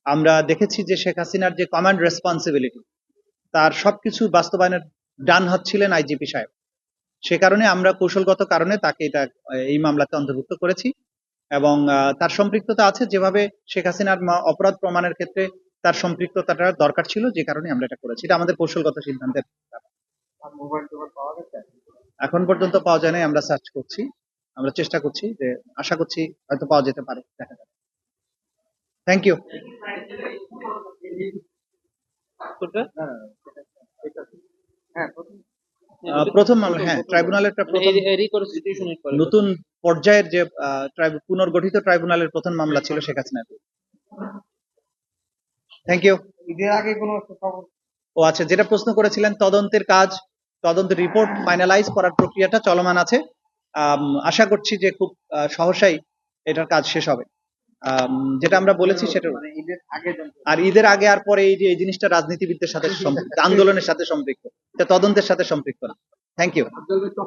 আমরা দেখেছি যে শেখ হাসিনার যে কমান্ড রেসপন্সিবিলিটি, তার সবকিছু বাস্তবায়নের ডান হাত ছিলেন আইজিপি সাহেব। সে কারণে আমরা কৌশলগত কারণে তাকে এই মামলাতে অন্তর্ভুক্ত করেছি এবং তার সম্পৃক্ততা আছে, যেভাবে শেখ হাসিনার অপরাধ প্রমাণের ক্ষেত্রে তার সম্পৃক্ততাটা দরকার ছিল, যে কারণে আমরা এটা করেছি। এটা আমাদের কৌশলগত সিদ্ধান্তের। এখন পর্যন্ত পাওয়া যায় নাই, আমরা সার্চ করছি, আমরা চেষ্টা করছি, যে আশা করছি হয়তো পাওয়া যেতে পারে, দেখা যাবে। Thank you. প্রথম মামলা, হ্যাঁ, ট্রাইব্যুনালের নতুন পর্যায়ের যে পুনর্গঠিত ট্রাইব্যুনালের প্রথম মামলা ছিল শেখ হাসিনার। Thank you. ঈদের আগে কোনো ও আচ্ছা, যেটা প্রশ্ন করেছিলেন, তদন্তের কাজ, তদন্তের রিপোর্ট ফাইনালাইজ করার প্রক্রিয়াটা চলমান আছে। আশা করছি যে খুব সহসাই এটার কাজ শেষ হবে। যেটা আমরা বলেছি সেটা, আর ঈদের আগে আর পরে এই জিনিসটা রাজনীতিবিদদের সাথে আন্দোলনের সাথে সম্পৃক্ত, এটা তদন্তের সাথে সম্পৃক্ত না। Thank you.